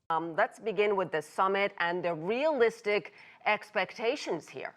Let's begin with the summit and the realistic expectations here.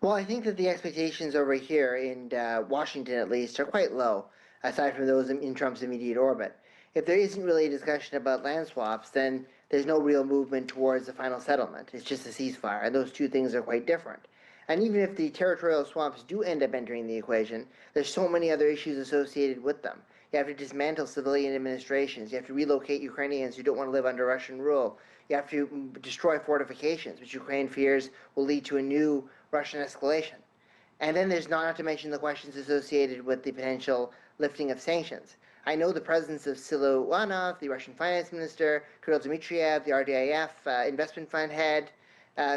Well, I think that the expectations over here in Washington, at least, are quite low, aside from those in Trump's immediate orbit. If there isn't really a discussion about land swaps, then there's no real movement towards a final settlement. It's just a ceasefire, and those two things are quite different. And even if the territorial swaps do end up entering the equation, there's so many other issues associated with them. You have to dismantle civilian administrations. You have to relocate Ukrainians who don't want to live under Russian rule. You have to destroy fortifications, which Ukraine fears will lead to a new Russian escalation. And then there's not to mention the questions associated with the potential lifting of sanctions. I know the presence of Siluanov, the Russian finance minister, Kirill Dmitriev, the RDIF investment fund head,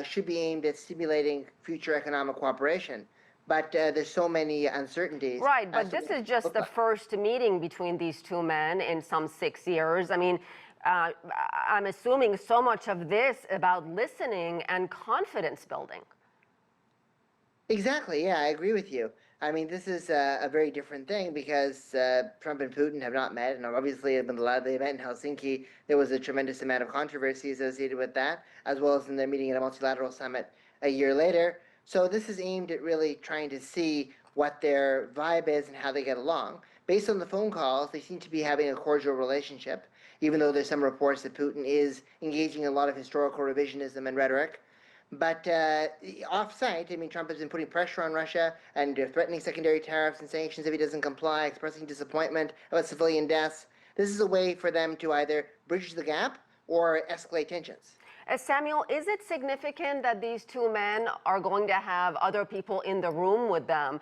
should be aimed at stimulating future economic cooperation. But there's so many uncertainties. Right, but this is just the first meeting between these two men in some 6 years. I mean, I'm assuming so much of this about listening and confidence building. Exactly, yeah, I agree with you. I mean, this is a very different thing because Trump and Putin have not met, and obviously when they met in Helsinki, there was a tremendous amount of controversy associated with that, as well as in their meeting at a multilateral summit a year later. So this is aimed at really trying to see what their vibe is and how they get along. Based on the phone calls, they seem to be having a cordial relationship, even though there's some reports that Putin is engaging in a lot of historical revisionism and rhetoric. But off-site, I mean, Trump has been putting pressure on Russia and threatening secondary tariffs and sanctions if he doesn't comply, expressing disappointment about civilian deaths. This is a way for them to either bridge the gap or escalate tensions. Samuel, is it significant that these two men are going to have other people in the room with them?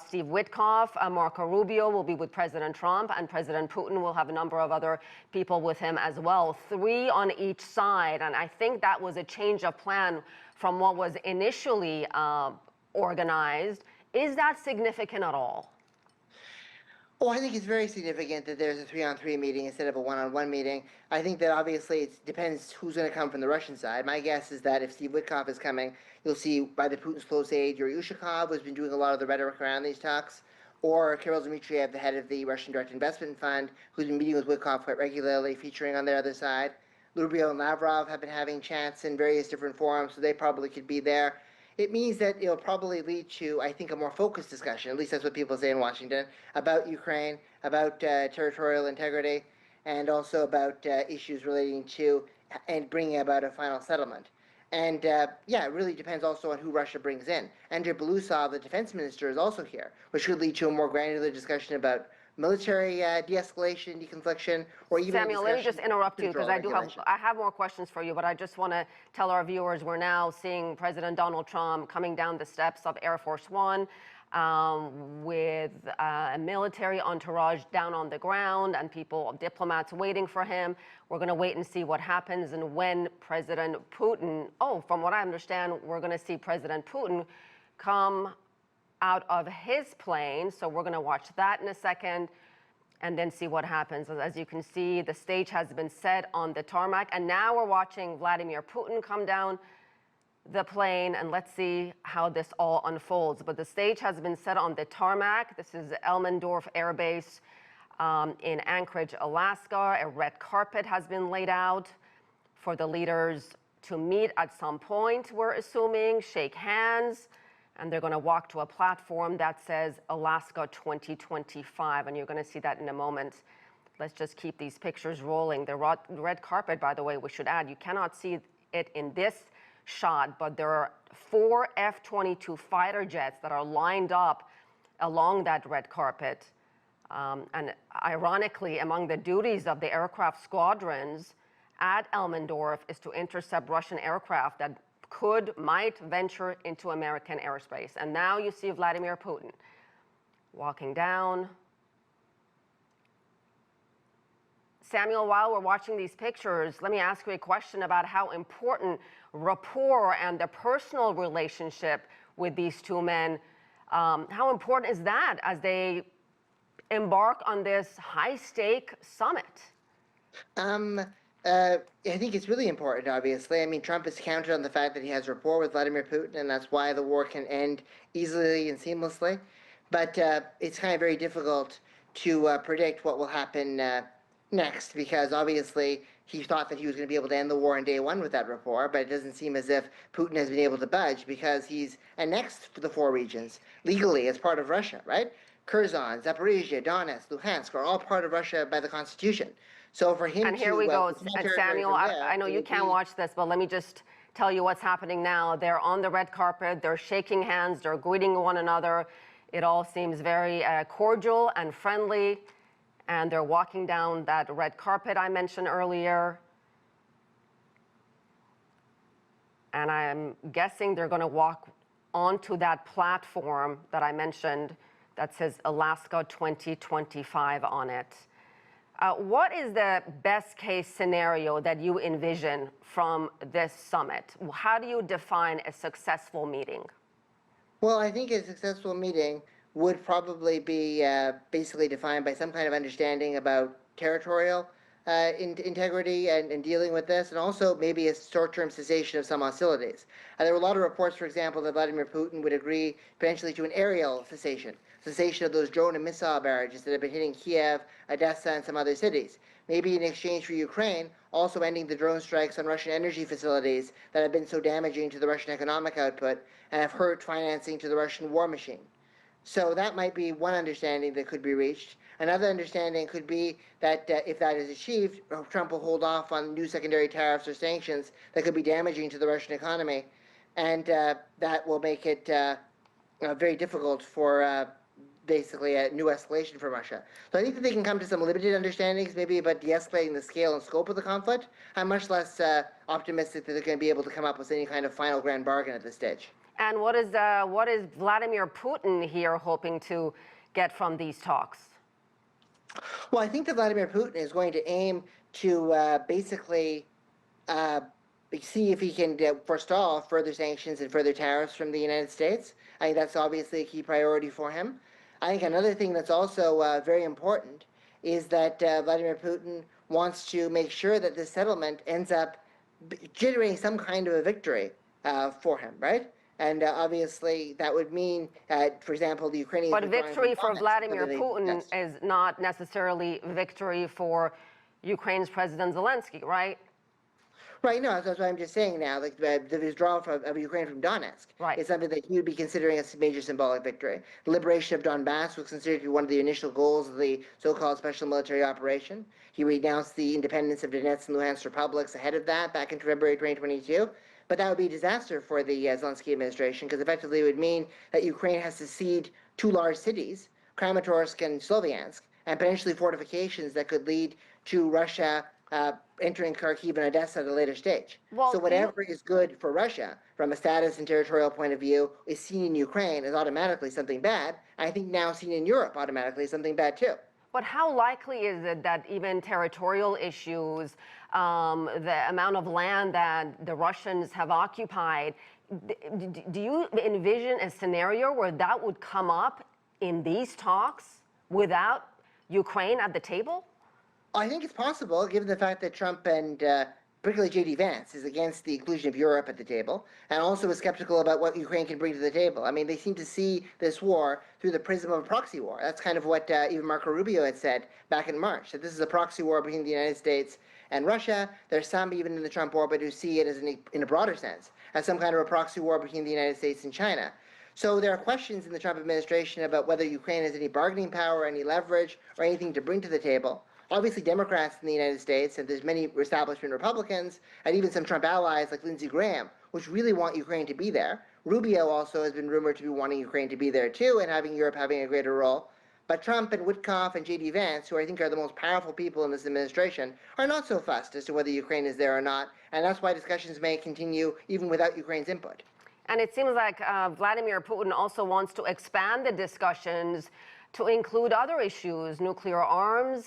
Steve Witkoff, Marco Rubio will be with President Trump, and President Putin will have a number of other people with him as well, 3 on each side. And I think that was a change of plan from what was initially organized. Is that significant at all? Oh, I think it's very significant that there's a 3-on-3 meeting instead of a 1-on-1 meeting. I think that obviously it depends who's going to come from the Russian side. My guess is that if Steve Witkoff is coming, you'll see by the Putin's close aide Yuri Ushakov, who's been doing a lot of the rhetoric around these talks, or Kirill Dmitriev, the head of the Russian Direct Investment Fund, who's been meeting with Witkoff quite regularly, featuring on their other side. Rubio and Lavrov have been having chats in various different forums, so they probably could be there. It means that it'll probably lead to, I think, a more focused discussion, at least that's what people say in Washington, about Ukraine, about territorial integrity, and also about issues relating to and bringing about a final settlement. And yeah, it really depends also on who Russia brings in. Andrei Belousov, the defense minister, is also here, which could lead to a more granular discussion about military de-escalation, deconfliction, or even Samuel, let me just interrupt you because I have more questions for you, but I just want to tell our viewers we're now seeing President Donald Trump coming down the steps of Air Force One with a military entourage down on the ground and diplomats waiting for him. We're going to wait and see what happens and when President Putin, from what I understand, we're going to see President Putin come out of his plane. So we're going to watch that in a second and then see what happens. As you can see, the stage has been set on the tarmac, and now we're watching Vladimir Putin come down the plane, and let's see how this all unfolds. But the stage has been set on the tarmac. This is Elmendorf Air Base in Anchorage, Alaska. A red carpet has been laid out for the leaders to meet at some point, we're assuming, shake hands, and they're going to walk to a platform that says Alaska 2025, and you're going to see that in a moment. Let's just keep these pictures rolling. The red carpet, by the way, we should add, you cannot see it in this shot, but there are 4 F-22 fighter jets that are lined up along that red carpet. And ironically, among the duties of the aircraft squadrons at Elmendorf is to intercept Russian aircraft that might venture into American airspace. And now you see Vladimir Putin walking down. Samuel, while we're watching these pictures, let me ask you a question about how important rapport and the personal relationship with these two men, how important is that as they embark on this high-stake summit? I think it's really important, obviously. I mean, Trump has counted on the fact that he has rapport with Vladimir Putin, and that's why the war can end easily and seamlessly. But it's kind of very difficult to predict what will happen next, because obviously he thought that he was going to be able to end the war on day one with that rapport, but it doesn't seem as if Putin has been able to budge because he's annexed the four regions legally as part of Russia, right? Kherson, Zaporizhia, Donetsk, Luhansk are all part of Russia by the Constitution. So for him And here we go, and Samuel, I know you can't watch this, but let me just tell you what's happening now. They're on the red carpet, they're shaking hands, they're greeting one another. It all seems very cordial and friendly, and they're walking down that red carpet I mentioned earlier. And I'm guessing they're going to walk onto that platform that I mentioned that says Alaska 2025 on it. What is the best case scenario that you envision from this summit? How do you define a successful meeting? Well, I think a successful meeting would probably be basically defined by some kind of understanding about territorial integrity and dealing with this, and also maybe a short-term cessation of some hostilities. There were a lot of reports, for example, that Vladimir Putin would agree potentially to an aerial cessation of those drone and missile barrages that have been hitting Kiev, Odessa, and some other cities. Maybe in exchange for Ukraine, also ending the drone strikes on Russian energy facilities that have been so damaging to the Russian economic output and have hurt financing to the Russian war machine. So that might be one understanding that could be reached. Another understanding could be that if that is achieved, Trump will hold off on new secondary tariffs or sanctions that could be damaging to the Russian economy, and that will make it very difficult for basically a new escalation from Russia. So I think that they can come to some limited understandings, maybe about de-escalating the scale and scope of the conflict. I'm much less optimistic that they're going to be able to come up with any kind of final grand bargain at this stage. And what is Vladimir Putin here hoping to get from these talks? Well, I think that Vladimir Putin is going to aim to basically see if he can forestall further sanctions and further tariffs from the United States. I think that's obviously a key priority for him. I think another thing that's also very important is that Vladimir Putin wants to make sure that this settlement ends up generating some kind of a victory for him, right? And obviously, that would mean, for example, the Ukrainians. But victory for Vladimir Putin is not necessarily victory for Ukraine's President Zelensky, right? Right, no, that's what I'm just saying now. Like the withdrawal of Ukraine from Donetsk is something that he would be considering a major symbolic victory. The liberation of Donbass was considered to be one of the initial goals of the so-called special military operation. He renounced the independence of Donetsk and Luhansk republics ahead of that back in February 2022. But that would be a disaster for the Zelensky administration, because effectively it would mean that Ukraine has to cede two large cities, Kramatorsk and Sloviansk, and potentially fortifications that could lead to Russia entering Kharkiv and Odessa at a later stage. Well, so whatever is good for Russia from a status and territorial point of view is seen in Ukraine as automatically something bad. I think now seen in Europe automatically is something bad too. But how likely is it that even territorial issues, the amount of land that the Russians have occupied, do you envision a scenario where that would come up in these talks without Ukraine at the table? I think it's possible, given the fact that Trump and particularly J.D. Vance is against the inclusion of Europe at the table, and also is skeptical about what Ukraine can bring to the table. I mean, they seem to see this war through the prism of a proxy war. That's kind of what even Marco Rubio had said back in March, that this is a proxy war between the United States and Russia. There's some even in the Trump orbit who see it as in a broader sense, as some kind of a proxy war between the United States and China. So there are questions in the Trump administration about whether Ukraine has any bargaining power, any leverage, or anything to bring to the table. Obviously, Democrats in the United States, and there's many establishment Republicans, and even some Trump allies like Lindsey Graham, which really want Ukraine to be there. Rubio also has been rumored to be wanting Ukraine to be there too, and having Europe having a greater role. But Trump and Witkoff and J.D. Vance, who I think are the most powerful people in this administration, are not so fussed as to whether Ukraine is there or not, and that's why discussions may continue even without Ukraine's input. And it seems like Vladimir Putin also wants to expand the discussions to include other issues, nuclear arms,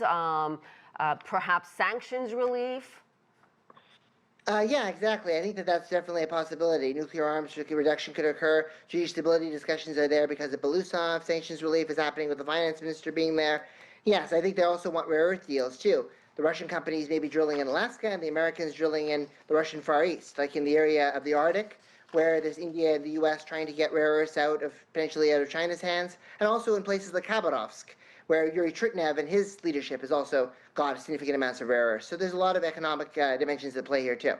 perhaps sanctions relief? Yeah, exactly. I think that that's definitely a possibility. Nuclear arms reduction could occur. Geostability discussions are there because of Belousov. Sanctions relief is happening with the finance minister being there. Yes, I think they also want rare earth deals, too. The Russian companies may be drilling in Alaska, and the Americans drilling in the Russian Far East, like in the area of the Arctic, where there's India and the U.S. trying to get rare earths potentially out of China's hands, and also in places like Khabarovsk, where Yuri Trutnev and his leadership has also got significant amounts of rare earths. So there's a lot of economic dimensions at play here too.